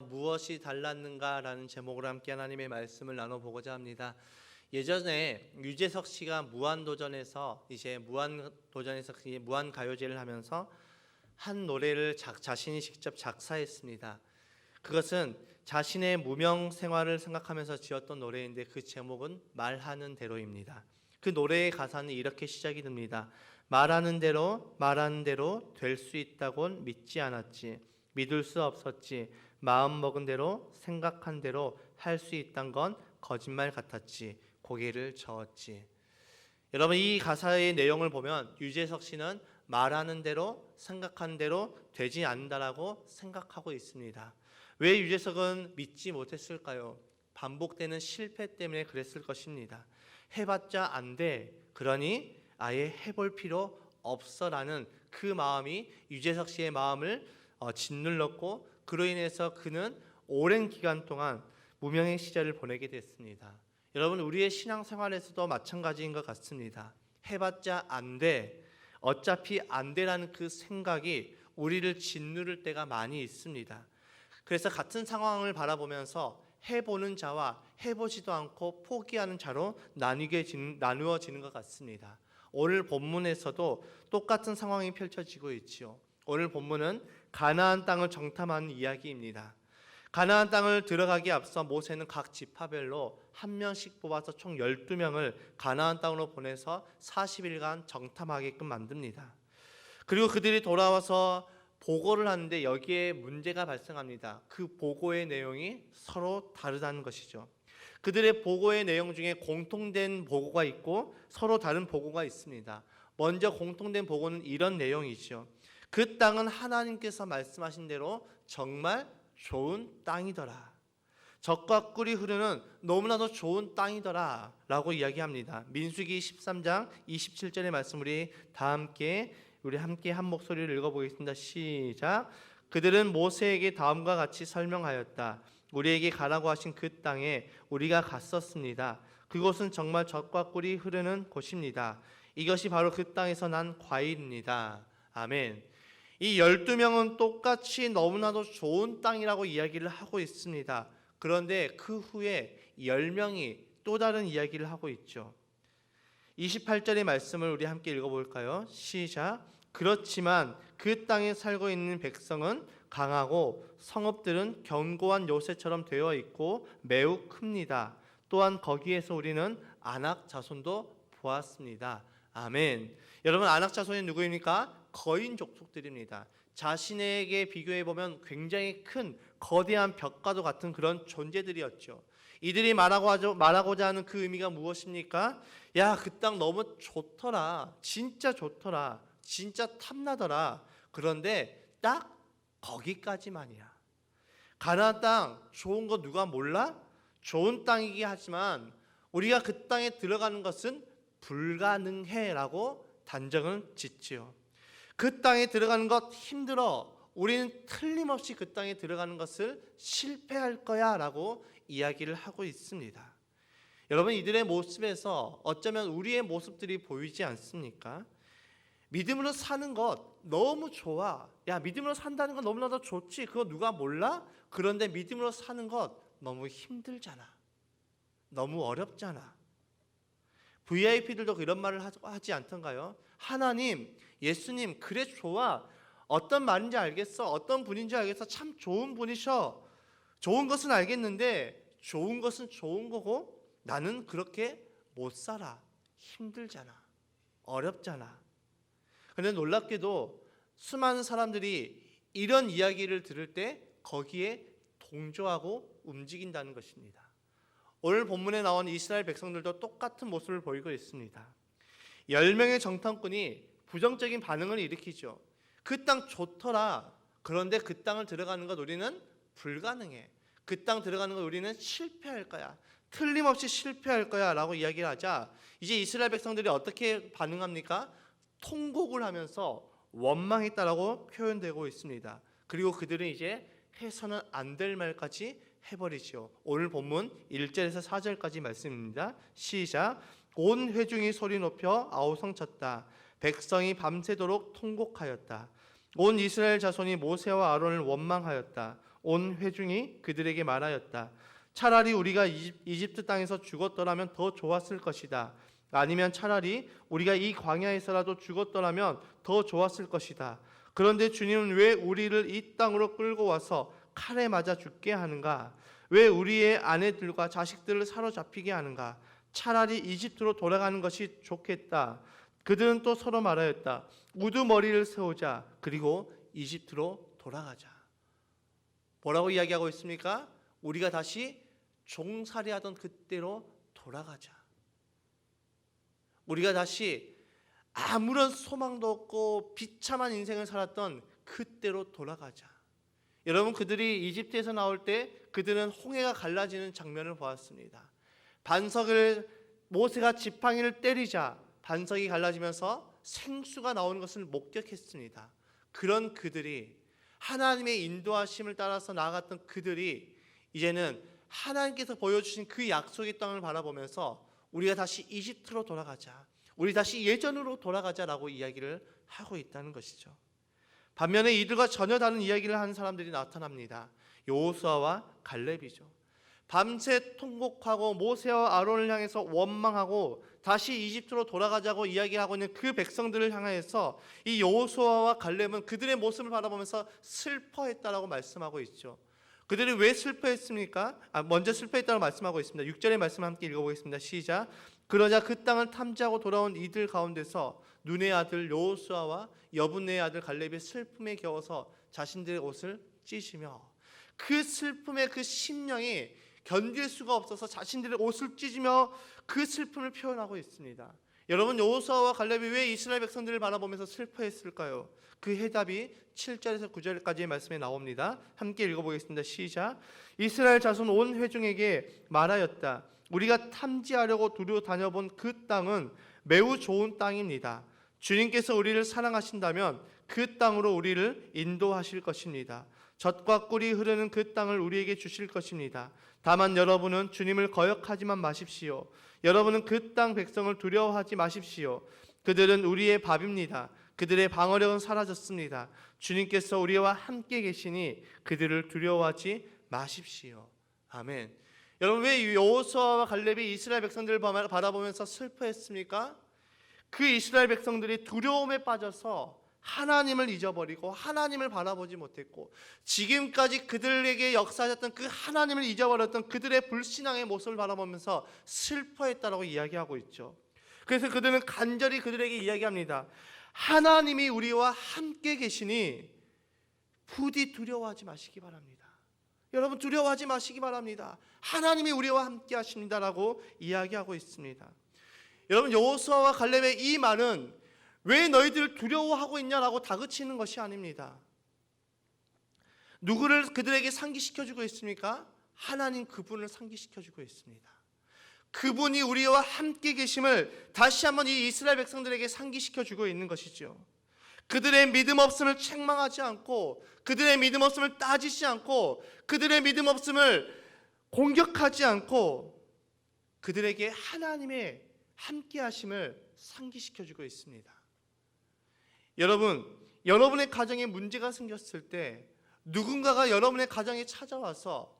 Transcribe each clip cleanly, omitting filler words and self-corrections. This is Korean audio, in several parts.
무엇이 달랐는가라는 제목으로 함께 하나님의 말씀을 나눠보고자 합니다. 예전에 유재석 씨가 무한도전에서 무한가요제를 하면서 한 노래를 자신이 직접 작사했습니다. 그것은 자신의 무명 생활을 생각하면서 지었던 노래인데 그 제목은 말하는 대로입니다. 그 노래의 가사는 이렇게 시작이 됩니다. 말하는 대로 될 수 있다곤 믿지 않았지. 믿을 수 없었지. 마음 먹은 대로 생각한 대로 할 수 있단 건 거짓말 같았지. 고개를 저었지. 여러분, 이 가사의 내용을 보면 유재석 씨는 말하는 대로 생각한 대로 되지 않는다라고 생각하고 있습니다. 왜 유재석은 믿지 못했을까요? 반복되는 실패 때문에 그랬을 것입니다. 해봤자 안 돼. 그러니 아예 해볼 필요 없어라는 그 마음이 유재석 씨의 마음을 짓눌렀고, 그로 인해서 그는 오랜 기간 동안 무명의 시절을 보내게 됐습니다. 여러분, 우리의 신앙생활에서도 마찬가지인 것 같습니다. 해봤자 안 돼, 어차피 안 돼라는 그 생각이 우리를 짓누를 때가 많이 있습니다. 그래서 같은 상황을 바라보면서 해보는 자와 해보지도 않고 포기하는 자로 나누어지는 것 같습니다. 오늘 본문에서도 똑같은 상황이 펼쳐지고 있지요. 오늘 본문은 가나안 땅을 정탐하는 이야기입니다. 가나안 땅을 들어가기에 앞서 모세는 각 지파별로 한 명씩 뽑아서 총 12명을 가나안 땅으로 보내서 40일간 정탐하게끔 만듭니다. 그리고 그들이 돌아와서 보고를 하는데 여기에 문제가 발생합니다. 그 보고의 내용이 서로 다르다는 것이죠. 그들의 보고의 내용 중에 공통된 보고가 있고 서로 다른 보고가 있습니다. 먼저 공통된 보고는 이런 내용이죠. 그 땅은 하나님께서 말씀하신 대로 정말 좋은 땅이더라. 젖과 꿀이 흐르는 너무나도 좋은 땅이더라 라고 이야기합니다. 민수기 13장 27절의 말씀 우리 함께 한 목소리를 읽어보겠습니다. 시작. 그들은 모세에게 다음과 같이 설명하였다. 우리에게 가라고 하신 그 땅에 우리가 갔었습니다. 그곳은 정말 젖과 꿀이 흐르는 곳입니다. 이것이 바로 그 땅에서 난 과일입니다. 아멘. 이 12명은 똑같이 너무나도 좋은 땅이라고 이야기를 하고 있습니다. 그런데 그 후에 10명이 또 다른 이야기를 하고 있죠. 28절의 말씀을 우리 함께 읽어볼까요? 시작. 그렇지만 그 땅에 살고 있는 백성은 강하고 성읍들은 견고한 요새처럼 되어 있고 매우 큽니다. 또한 거기에서 우리는 아낙 자손도 보았습니다. 아멘. 여러분, 아낙 자손이 누구입니까? 거인 족속들입니다. 자신에게 비교해보면 굉장히 큰 거대한 벽과도 같은 그런 존재들이었죠. 이들이 말하고자 하는 그 의미가 무엇입니까? 야, 그 땅 너무 좋더라. 진짜 좋더라. 진짜 탐나더라. 그런데 딱 거기까지만이야. 가나안 땅 좋은 거 누가 몰라? 좋은 땅이긴 하지만 우리가 그 땅에 들어가는 것은 불가능해라고 단정을 짓지요. 그 땅에 들어가는 것 힘들어. 우리는 틀림없이 그 땅에 들어가는 것을 실패할 거야 라고 이야기를 하고 있습니다. 여러분, 이들의 모습에서 어쩌면 우리의 모습들이 보이지 않습니까? 믿음으로 사는 것 너무 좋아. 야, 믿음으로 산다는 건 너무나도 좋지. 그거 누가 몰라? 그런데 믿음으로 사는 것 너무 힘들잖아. 너무 어렵잖아. VIP들도 이런 말을 하지 않던가요? 하나님, 예수님, 그래 좋아. 어떤 말인지 알겠어. 어떤 분인지 알겠어. 참 좋은 분이셔. 좋은 것은 알겠는데 좋은 것은 좋은 거고 나는 그렇게 못 살아. 힘들잖아. 어렵잖아. 그런데 놀랍게도 수많은 사람들이 이런 이야기를 들을 때 거기에 동조하고 움직인다는 것입니다. 오늘 본문에 나온 이스라엘 백성들도 똑같은 모습을 보이고 있습니다. 10명의 정탐꾼이 부정적인 반응을 일으키죠. 그 땅 좋더라. 그런데 그 땅을 들어가는 것 우리는 불가능해. 그 땅 들어가는 것 우리는 실패할 거야. 틀림없이 실패할 거야 라고 이야기를 하자 이제 이스라엘 백성들이 어떻게 반응합니까? 통곡을 하면서 원망했다라고 표현되고 있습니다. 그리고 그들은 이제 해서는 안 될 말까지 해버리죠. 오늘 본문 1절에서 4절까지 말씀입니다. 시작. 온 회중이 소리 높여 아우성쳤다. 백성이 밤새도록 통곡하였다. 온 이스라엘 자손이 모세와 아론을 원망하였다. 온 회중이 그들에게 말하였다. 차라리 우리가 이집트 땅에서 죽었더라면 더 좋았을 것이다. 아니면 차라리 우리가 이 광야에서라도 죽었더라면 더 좋았을 것이다. 그런데 주님은 왜 우리를 이 땅으로 끌고 와서 칼에 맞아 죽게 하는가? 왜 우리의 아내들과 자식들을 사로잡히게 하는가? 차라리 이집트로 돌아가는 것이 좋겠다. 그들은 또 서로 말하였다. 우두머리를 세우자. 그리고 이집트로 돌아가자. 뭐라고 이야기하고 있습니까? 우리가 다시 종살이하던 그때로 돌아가자. 우리가 다시 아무런 소망도 없고 비참한 인생을 살았던 그때로 돌아가자. 여러분, 그들이 이집트에서 나올 때 그들은 홍해가 갈라지는 장면을 보았습니다. 반석을 모세가 지팡이를 때리자 반석이 갈라지면서 생수가 나오는 것을 목격했습니다. 그런 그들이, 하나님의 인도하심을 따라서 나아갔던 그들이 이제는 하나님께서 보여주신 그 약속의 땅을 바라보면서 우리가 다시 이집트로 돌아가자, 우리 다시 예전으로 돌아가자라고 이야기를 하고 있다는 것이죠. 반면에 이들과 전혀 다른 이야기를 하는 사람들이 나타납니다. 여호수아와 갈렙이죠. 밤새 통곡하고 모세와 아론을 향해서 원망하고 다시 이집트로 돌아가자고 이야기하고 있는 그 백성들을 향해서 이 여호수아와 갈렙은 그들의 모습을 바라보면서 슬퍼했다라고 말씀하고 있죠. 그들이 왜 슬퍼했습니까? 먼저 슬퍼했다고 말씀하고 있습니다. 6절의 말씀 함께 읽어보겠습니다. 시작. 그러자 그 땅을 탐지하고 돌아온 이들 가운데서 눈의 아들 여호수아와 여분네의 아들 갈렙이 슬픔에 겨워서 자신들의 옷을 찢으며, 그 슬픔의 그 심령이 견딜 수가 없어서 자신들의 옷을 찢으며 그 슬픔을 표현하고 있습니다. 여러분, 여호수아와 갈렙이 왜 이스라엘 백성들을 바라보면서 슬퍼했을까요? 그 해답이 7절에서 9절까지의 말씀에 나옵니다. 함께 읽어보겠습니다. 시작. 이스라엘 자손 온 회중에게 말하였다. 우리가 탐지하려고 두루 다녀본 그 땅은 매우 좋은 땅입니다. 주님께서 우리를 사랑하신다면 그 땅으로 우리를 인도하실 것입니다. 젖과 꿀이 흐르는 그 땅을 우리에게 주실 것입니다. 다만 여러분은 주님을 거역하지만 마십시오. 여러분은 그 땅 백성을 두려워하지 마십시오. 그들은 우리의 밥입니다. 그들의 방어력은 사라졌습니다. 주님께서 우리와 함께 계시니 그들을 두려워하지 마십시오. 아멘. 여러분, 왜 여호수아와 갈렙이 이스라엘 백성들을 바라보면서 슬퍼했습니까? 그 이스라엘 백성들이 두려움에 빠져서 하나님을 잊어버리고 하나님을 바라보지 못했고, 지금까지 그들에게 역사하셨던 그 하나님을 잊어버렸던 그들의 불신앙의 모습을 바라보면서 슬퍼했다라고 이야기하고 있죠. 그래서 그들은 간절히 그들에게 이야기합니다. 하나님이 우리와 함께 계시니 부디 두려워하지 마시기 바랍니다. 여러분, 두려워하지 마시기 바랍니다. 하나님이 우리와 함께 하십니다라고 이야기하고 있습니다. 여러분, 여호수아와 갈렙의 이 말은 왜 너희들을 두려워하고 있냐라고 다그치는 것이 아닙니다. 누구를 그들에게 상기시켜주고 있습니까? 하나님 그분을 상기시켜주고 있습니다. 그분이 우리와 함께 계심을 다시 한번 이 이스라엘 백성들에게 상기시켜주고 있는 것이죠. 그들의 믿음 없음을 책망하지 않고, 그들의 믿음 없음을 따지지 않고, 그들의 믿음 없음을 공격하지 않고 그들에게 하나님의 함께 하심을 상기시켜주고 있습니다. 여러분, 여러분의 가정에 문제가 생겼을 때 누군가가 여러분의 가정에 찾아와서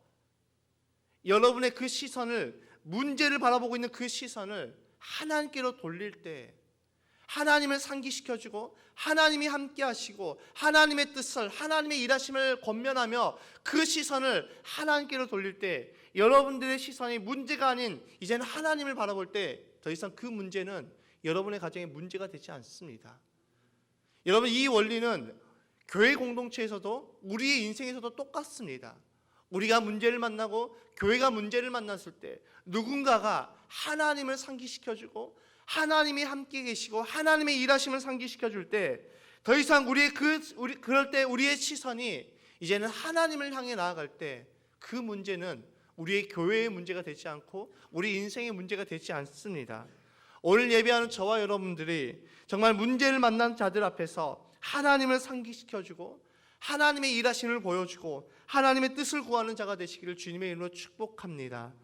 여러분의 그 시선을, 문제를 바라보고 있는 그 시선을 하나님께로 돌릴 때 하나님을 상기시켜주고 하나님이 함께 하시고 하나님의 뜻을, 하나님의 일하심을 권면하며 그 시선을 하나님께로 돌릴 때 여러분들의 시선이 문제가 아닌 이제는 하나님을 바라볼 때 더 이상 그 문제는 여러분의 가정에 문제가 되지 않습니다. 여러분, 이 원리는 교회 공동체에서도 우리의 인생에서도 똑같습니다. 우리가 문제를 만나고 교회가 문제를 만났을 때 누군가가 하나님을 상기시켜주고 하나님이 함께 계시고 하나님의 일하심을 상기시켜줄 때 더 이상 그럴 때 우리의 시선이 이제는 하나님을 향해 나아갈 때 그 문제는 우리의 교회의 문제가 되지 않고 우리 인생의 문제가 되지 않습니다. 오늘 예배하는 저와 여러분들이 정말 문제를 만난 자들 앞에서 하나님을 상기시켜주고 하나님의 일하심을 보여주고 하나님의 뜻을 구하는 자가 되시기를 주님의 이름으로 축복합니다.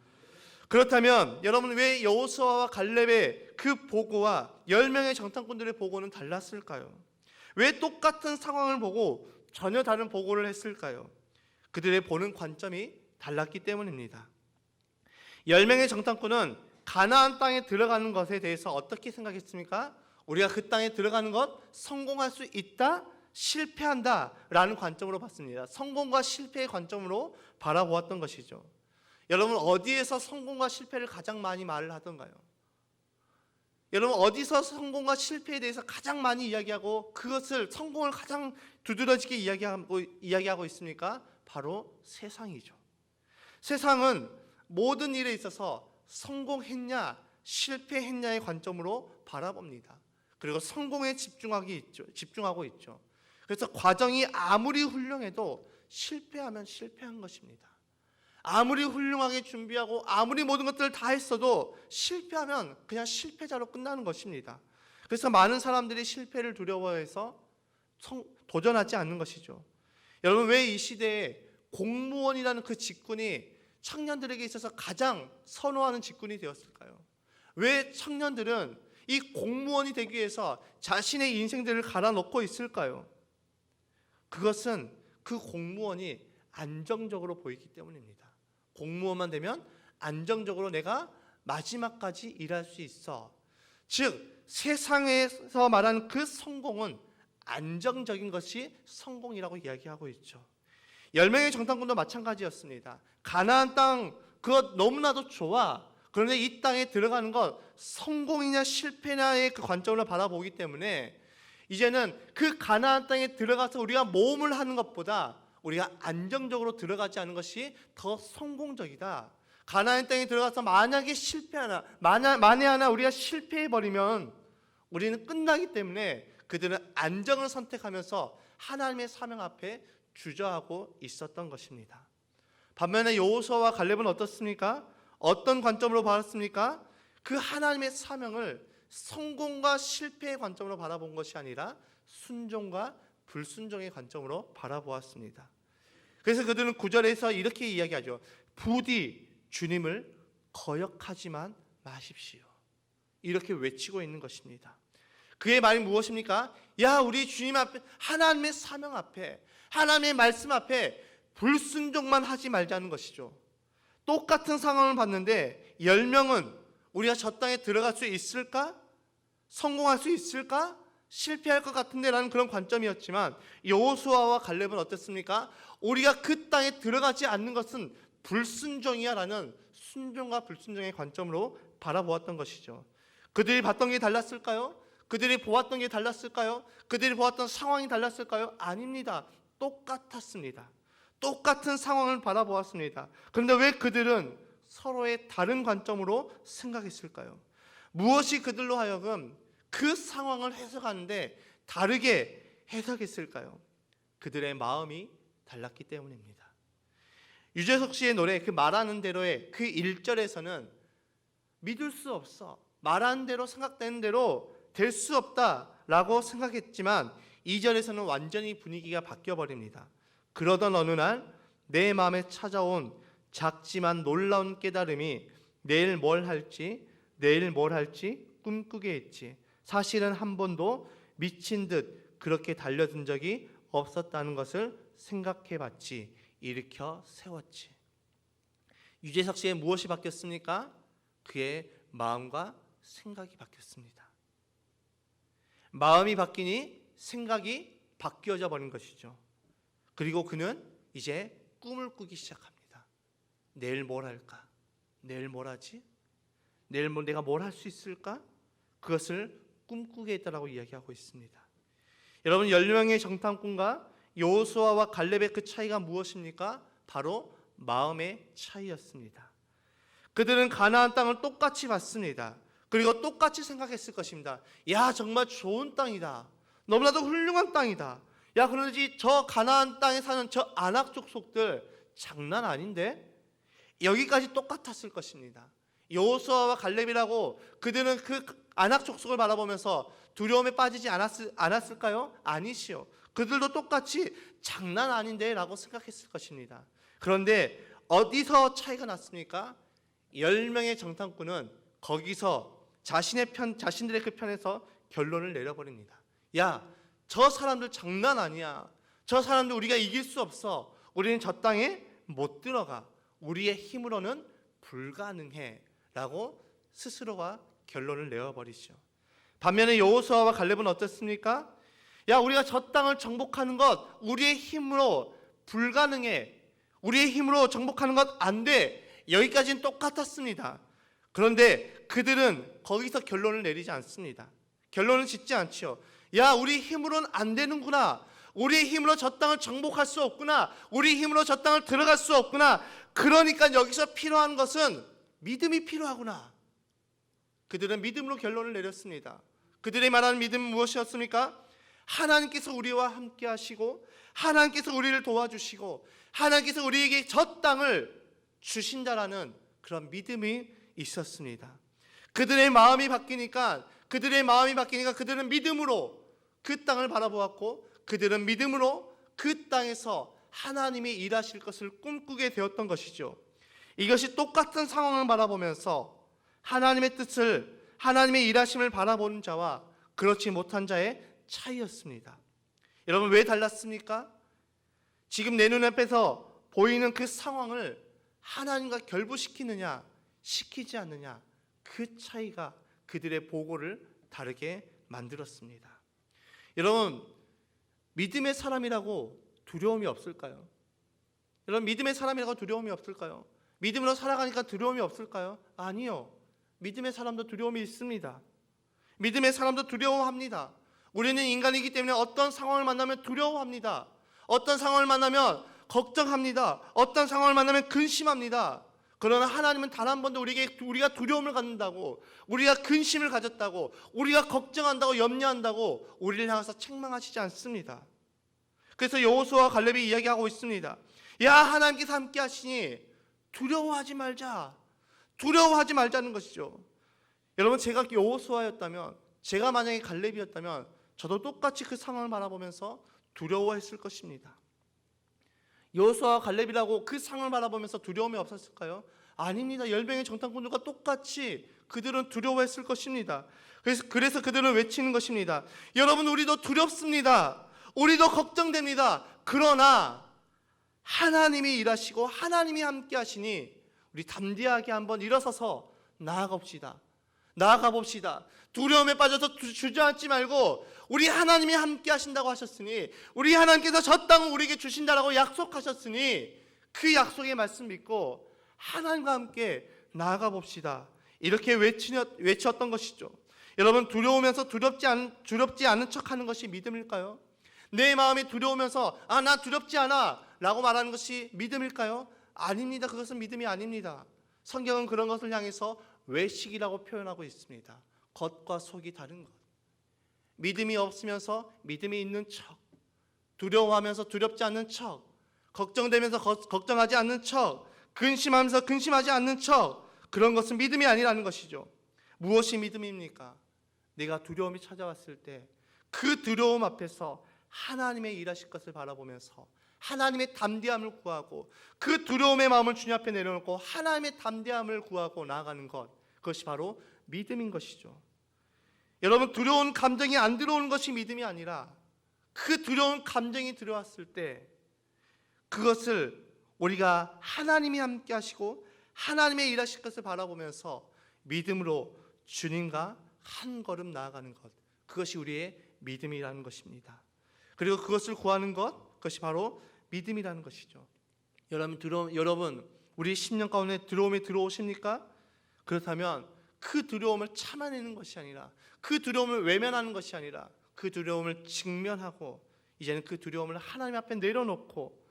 그렇다면 여러분, 왜 여호수아와 갈렙의 그 보고와 10명의 정탐꾼들의 보고는 달랐을까요? 왜 똑같은 상황을 보고 전혀 다른 보고를 했을까요? 그들의 보는 관점이 달랐기 때문입니다. 10명의 정탐꾼은 가나안 땅에 들어가는 것에 대해서 어떻게 생각했습니까? 우리가 그 땅에 들어가는 것 성공할 수 있다, 실패한다 라는 관점으로 봤습니다. 성공과 실패의 관점으로 바라보았던 것이죠. 여러분, 어디에서 성공과 실패를 가장 많이 말을 하던가요? 여러분, 어디서 성공과 실패에 대해서 가장 많이 이야기하고 그것을 성공을 가장 두드러지게 이야기하고 있습니까? 바로 세상이죠. 세상은 모든 일에 있어서 성공했냐 실패했냐의 관점으로 바라봅니다. 그리고 성공에 집중하고 있죠. 그래서 과정이 아무리 훌륭해도 실패하면 실패한 것입니다. 아무리 훌륭하게 준비하고 아무리 모든 것들을 다 했어도 실패하면 그냥 실패자로 끝나는 것입니다. 그래서 많은 사람들이 실패를 두려워해서 도전하지 않는 것이죠. 여러분, 왜 이 시대에 공무원이라는 그 직군이 청년들에게 있어서 가장 선호하는 직군이 되었을까요? 왜 청년들은 이 공무원이 되기 위해서 자신의 인생들을 갈아넣고 있을까요? 그것은 그 공무원이 안정적으로 보이기 때문입니다. 공무원만 되면 안정적으로 내가 마지막까지 일할 수 있어. 즉, 세상에서 말하는 그 성공은 안정적인 것이 성공이라고 이야기하고 있죠. 10명의 정탐꾼도 마찬가지였습니다. 가나안 땅 그것 너무나도 좋아. 그런데 이 땅에 들어가는 것 성공이냐 실패냐의 그 관점으로 바라보기 때문에 이제는 그 가나안 땅에 들어가서 우리가 모험을 하는 것보다 우리가 안정적으로 들어가지 않은 것이 더 성공적이다. 가나안 땅에 들어가서 만약에 만에 하나 우리가 실패해버리면 우리는 끝나기 때문에 그들은 안정을 선택하면서 하나님의 사명 앞에 주저하고 있었던 것입니다. 반면에 여호수아와 갈렙은 어떻습니까? 어떤 관점으로 바랐습니까? 그 하나님의 사명을 성공과 실패의 관점으로 바라본 것이 아니라 순종과 불순종의 관점으로 바라보았습니다. 그래서 그들은 9절에서 이렇게 이야기하죠. 부디 주님을 거역하지만 마십시오. 이렇게 외치고 있는 것입니다. 그의 말이 무엇입니까? 야, 우리 주님 앞에, 하나님의 사명 앞에, 하나님의 말씀 앞에 불순종만 하지 말자는 것이죠. 똑같은 상황을 봤는데 10명은 우리가 저 땅에 들어갈 수 있을까? 성공할 수 있을까? 실패할 것 같은데 라는 그런 관점이었지만 여호수아와 갈렙은 어땠습니까? 우리가 그 땅에 들어가지 않는 것은 불순종이야 라는 순종과 불순종의 관점으로 바라보았던 것이죠. 그들이 봤던 게 달랐을까요? 그들이 보았던 게 달랐을까요? 그들이 보았던 상황이 달랐을까요? 아닙니다. 똑같았습니다. 똑같은 상황을 바라보았습니다. 그런데 왜 그들은 서로의 다른 관점으로 생각했을까요? 무엇이 그들로 하여금 그 상황을 해석하는데 다르게 해석했을까요? 그들의 마음이 달랐기 때문입니다. 유재석 씨의 노래 그 말하는 대로의 그 1절에서는 믿을 수 없어, 말하는 대로 생각되는 대로 될 수 없다라고 생각했지만 2절에서는 완전히 분위기가 바뀌어버립니다. 그러던 어느 날 내 마음에 찾아온 작지만 놀라운 깨달음이 내일 뭘 할지 꿈꾸게 했지. 사실은 한 번도 미친 듯 그렇게 달려든 적이 없었다는 것을 생각해봤지. 일으켜 세웠지. 유재석 씨의 무엇이 바뀌었습니까? 그의 마음과 생각이 바뀌었습니다. 마음이 바뀌니 생각이 바뀌어져 버린 것이죠. 그리고 그는 이제 꿈을 꾸기 시작합니다. 내일 뭘 할까? 내일 뭘 하지? 내일 내가 뭘 할 수 있을까? 그것을 꿈꾸게 했다라고 이야기하고 있습니다. 여러분, 10명의 정탐꾼과 여호수아와 갈렙의 그 차이가 무엇입니까? 바로 마음의 차이였습니다. 그들은 가나안 땅을 똑같이 봤습니다. 그리고 똑같이 생각했을 것입니다. 야, 정말 좋은 땅이다. 너무나도 훌륭한 땅이다. 야, 그러지 저 가나안 땅에 사는 저 아낙 족속들 장난 아닌데? 여기까지 똑같았을 것입니다. 여호수아와 갈렙이라고 그들은 그 아낙 족속을 바라보면서 두려움에 빠지지 않았을까요? 아니시오. 그들도 똑같이 장난 아닌데 라고 생각했을 것입니다. 그런데 어디서 차이가 났습니까? 10명의 정탐꾼은 거기서 자신들의 그 편에서 결론을 내려버립니다. 야, 저 사람들 장난 아니야. 저 사람들 우리가 이길 수 없어. 우리는 저 땅에 못 들어가. 우리의 힘으로는 불가능해 라고 스스로가 결론을 내어버리죠. 반면에 여호수아와 갈렙은 어떻습니까? 야, 우리가 저 땅을 정복하는 것 우리의 힘으로 불가능해. 우리의 힘으로 정복하는 것 안 돼. 여기까지는 똑같았습니다. 그런데 그들은 거기서 결론을 내리지 않습니다. 결론을 짓지 않죠. 야, 우리 힘으로는 안 되는구나. 우리의 힘으로 저 땅을 정복할 수 없구나. 우리 힘으로 저 땅을 들어갈 수 없구나. 그러니까 여기서 필요한 것은 믿음이 필요하구나. 그들은 믿음으로 결론을 내렸습니다. 그들의 말하는 믿음은 무엇이었습니까? 하나님께서 우리와 함께 하시고 하나님께서 우리를 도와주시고 하나님께서 우리에게 저 땅을 주신다라는 그런 믿음이 있었습니다. 그들의 마음이 바뀌니까 그들은 믿음으로 그 땅을 바라보았고 그들은 믿음으로 그 땅에서 하나님이 일하실 것을 꿈꾸게 되었던 것이죠. 이것이 똑같은 상황을 바라보면서 하나님의 뜻을, 하나님의 일하심을 바라보는 자와 그렇지 못한 자의 차이였습니다. 여러분, 왜 달랐습니까? 지금 내 눈앞에서 보이는 그 상황을 하나님과 결부시키느냐 시키지 않느냐, 그 차이가 그들의 보고를 다르게 만들었습니다. 여러분, 믿음의 사람이라고 두려움이 없을까요? 여러분, 믿음의 사람이라고 두려움이 없을까요? 믿음으로 살아가니까 두려움이 없을까요? 아니요. 믿음의 사람도 두려움이 있습니다. 믿음의 사람도 두려워합니다. 우리는 인간이기 때문에 어떤 상황을 만나면 두려워합니다. 어떤 상황을 만나면 걱정합니다. 어떤 상황을 만나면 근심합니다. 그러나 하나님은 단 한 번도 우리가 두려움을 갖는다고, 우리가 근심을 가졌다고, 우리가 걱정한다고, 염려한다고 우리를 향해서 책망하시지 않습니다. 그래서 여호수아와 갈렙이 이야기하고 있습니다. 야, 하나님께서 함께 하시니 두려워하지 말자는 것이죠. 여러분, 제가 여호수아였다면, 제가 만약에 갈렙이었다면 저도 똑같이 그 상황을 바라보면서 두려워했을 것입니다. 여호수아와 갈렙이라고 그 상황을 바라보면서 두려움이 없었을까요? 아닙니다. 열병의 정탐꾼들과 똑같이 그들은 두려워했을 것입니다. 그래서 그들은 외치는 것입니다. 여러분, 우리도 두렵습니다. 우리도 걱정됩니다. 그러나 하나님이 일하시고 하나님이 함께 하시니 우리 담대하게 한번 일어서서 나아가 봅시다. 두려움에 빠져서 주저앉지 말고 우리 하나님이 함께 하신다고 하셨으니, 우리 하나님께서 저 땅을 우리에게 주신다라고 약속하셨으니 그 약속의 말씀 믿고 하나님과 함께 나아가 봅시다. 이렇게 외쳤던 것이죠. 여러분, 두려우면서 두렵지 않은 척하는 것이 믿음일까요? 내 마음이 두려우면서 나 두렵지 않아 라고 말하는 것이 믿음일까요? 아닙니다. 그것은 믿음이 아닙니다. 성경은 그런 것을 향해서 외식이라고 표현하고 있습니다. 겉과 속이 다른 것. 믿음이 없으면서 믿음이 있는 척, 두려워하면서 두렵지 않는 척, 걱정되면서 걱정하지 않는 척, 근심하면서 근심하지 않는 척, 그런 것은 믿음이 아니라는 것이죠. 무엇이 믿음입니까? 내가 두려움이 찾아왔을 때 그 두려움 앞에서 하나님의 일하실 것을 바라보면서 하나님의 담대함을 구하고 그 두려움의 마음을 주님 앞에 내려놓고 하나님의 담대함을 구하고 나아가는 것, 그것이 바로 믿음인 것이죠. 여러분, 두려운 감정이 안 들어오는 것이 믿음이 아니라 그 두려운 감정이 들어왔을 때 그것을 우리가 하나님이 함께 하시고 하나님의 일하실 것을 바라보면서 믿음으로 주님과 한 걸음 나아가는 것, 그것이 우리의 믿음이라는 것입니다. 그리고 그것을 구하는 것, 그것이 바로 믿음이라는 것이죠. 여러분, 우리 10년 가운데 두려움이 들어오십니까? 그렇다면 그 두려움을 참아내는 것이 아니라, 그 두려움을 외면하는 것이 아니라 그 두려움을 직면하고 이제는 그 두려움을 하나님 앞에 내려놓고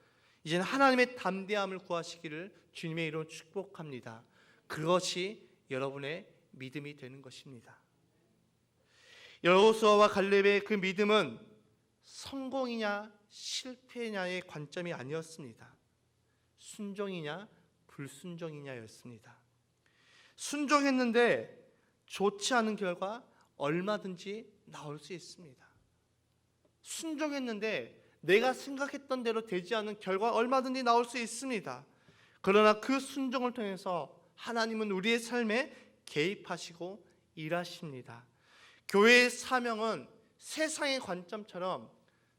이제는 하나님의 담대함을 구하시기를 주님의 이름으로 축복합니다. 그것이 여러분의 믿음이 되는 것입니다. 여호수아와 갈렙의 그 믿음은 성공이냐 실패냐의 관점이 아니었습니다. 순종이냐 불순종이냐였습니다. 순종했는데 좋지 않은 결과 얼마든지 나올 수 있습니다. 순종했는데 내가 생각했던 대로 되지 않은 결과 얼마든지 나올 수 있습니다. 그러나 그 순종을 통해서 하나님은 우리의 삶에 개입하시고 일하십니다. 교회의 사명은 세상의 관점처럼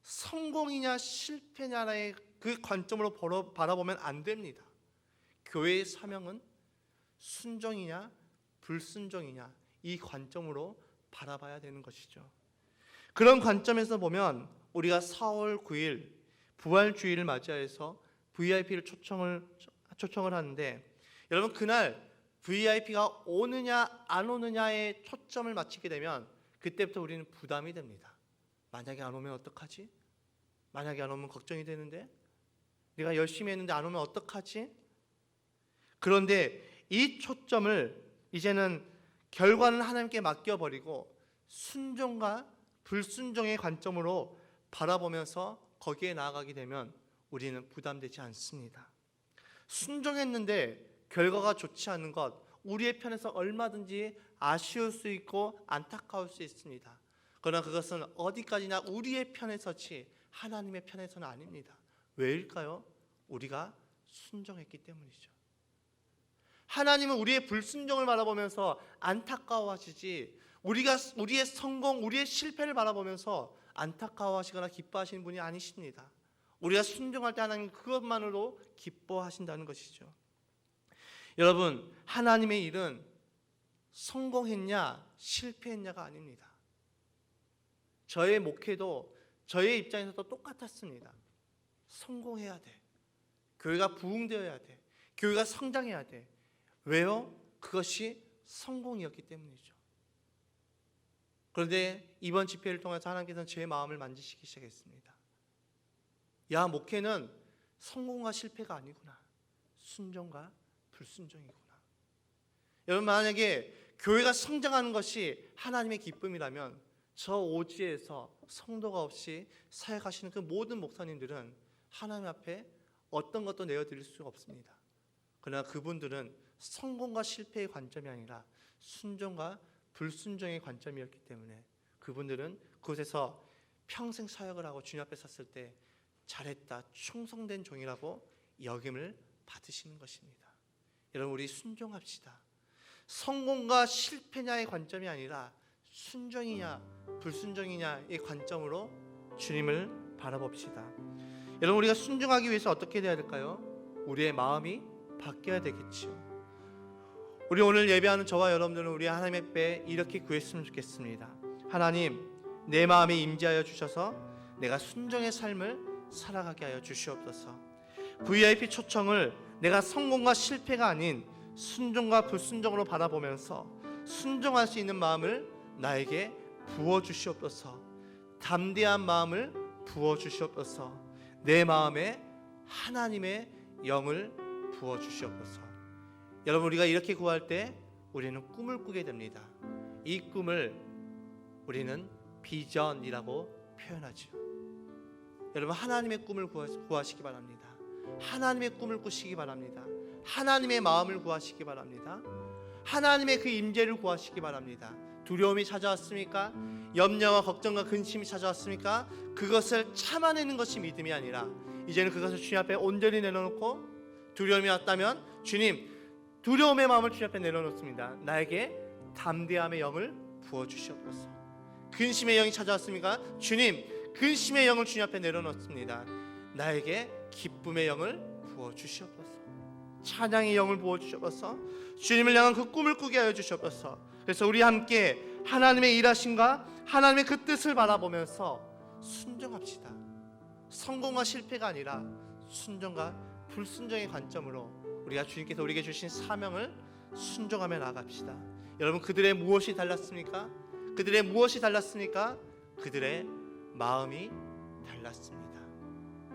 성공이냐 실패냐의 그 관점으로 바라보면 안 됩니다. 교회의 사명은 순종이냐 불순종이냐 이 관점으로 바라봐야 되는 것이죠. 그런 관점에서 보면 우리가 4월 9일 부활주의를 맞이해서 VIP를 초청을 하는데, 여러분 그날 VIP가 오느냐 안 오느냐에 초점을 맞추게 되면 그때부터 우리는 부담이 됩니다. 만약에 안 오면 어떡하지? 만약에 안 오면 걱정이 되는데, 내가 열심히 했는데 안 오면 어떡하지? 그런데 이 초점을 이제는 결과는 하나님께 맡겨버리고 순종과 불순종의 관점으로 바라보면서 거기에 나아가게 되면 우리는 부담되지 않습니다. 순종했는데 결과가 좋지 않은 것, 우리의 편에서 얼마든지 아쉬울 수 있고 안타까울 수 있습니다. 그러나 그것은 어디까지나 우리의 편에 서지 하나님의 편에서는 아닙니다. 왜일까요? 우리가 순종했기 때문이죠. 하나님은 우리의 불순종을 바라보면서 안타까워하시지, 우리의 성공, 우리의 실패를 바라보면서 안타까워하시거나 기뻐하시는 분이 아니십니다. 우리가 순종할 때 하나님 그것만으로 기뻐하신다는 것이죠. 여러분, 하나님의 일은 성공했냐 실패했냐가 아닙니다. 저의 목회도 저의 입장에서도 똑같았습니다. 성공해야 돼. 교회가 부흥되어야 돼. 교회가 성장해야 돼. 왜요? 그것이 성공이었기 때문이죠. 그런데 이번 집회를 통해서 하나님께서는 제 마음을 만지시기 시작했습니다. 야, 목회는 성공과 실패가 아니구나. 순종과 불순종이구나. 여러분, 만약에 교회가 성장하는 것이 하나님의 기쁨이라면 저 오지에서 성도가 없이 사역하시는 그 모든 목사님들은 하나님 앞에 어떤 것도 내어드릴 수가 없습니다. 그러나 그분들은 성공과 실패의 관점이 아니라 순종과 불순종의 관점이었기 때문에 그분들은 그곳에서 평생 사역을 하고 주님 앞에 섰을 때 잘했다, 충성된 종이라고 여김을 받으시는 것입니다. 여러분, 우리 순종합시다. 성공과 실패냐의 관점이 아니라 순종이냐 불순종이냐의 관점으로 주님을 바라봅시다. 여러분, 우리가 순종하기 위해서 어떻게 해야 될까요? 우리의 마음이 바뀌어야 되겠지요. 우리 오늘 예배하는 저와 여러분들은 우리 하나님의 배 이렇게 구했으면 좋겠습니다. 하나님, 내 마음에 임재하여 주셔서 내가 순종의 삶을 살아가게 하여 주시옵소서. VIP 초청을 내가 성공과 실패가 아닌 순종과 불순종으로 바라보면서 순종할 수 있는 마음을 나에게 부어주시옵소서. 담대한 마음을 부어주시옵소서. 내 마음에 하나님의 영을 부어주시옵소서. 여러분, 우리가 이렇게 구할 때 우리는 꿈을 꾸게 됩니다. 이 꿈을 우리는 비전이라고 표현하죠. 여러분, 하나님의 꿈을 구하시기 바랍니다. 하나님의 꿈을 꾸시기 바랍니다. 하나님의 마음을 구하시기 바랍니다. 하나님의 그 임재를 구하시기 바랍니다. 두려움이 찾아왔습니까? 염려와 걱정과 근심이 찾아왔습니까? 그것을 참아내는 것이 믿음이 아니라 이제는 그것을 주님 앞에 온전히 내려놓고, 두려움이 왔다면 주님, 두려움의 마음을 주님 앞에 내려놓습니다. 나에게 담대함의 영을 부어주시옵소서. 근심의 영이 찾아왔습니까? 주님, 근심의 영을 주님 앞에 내려놓습니다. 나에게 기쁨의 영을 부어주시옵소서. 찬양의 영을 부어주시옵소서. 주님을 향한 그 꿈을 꾸게 하여 주시옵소서. 그래서 우리 함께 하나님의 일하심과 하나님의 그 뜻을 바라보면서 순종합시다. 성공과 실패가 아니라 순종과 불순종의 관점으로 우리가 주님께서 우리에게 주신 사명을 순종하며 나아갑시다. 여러분, 그들의 무엇이 달랐습니까? 그들의 무엇이 달랐습니까? 그들의 마음이 달랐습니다.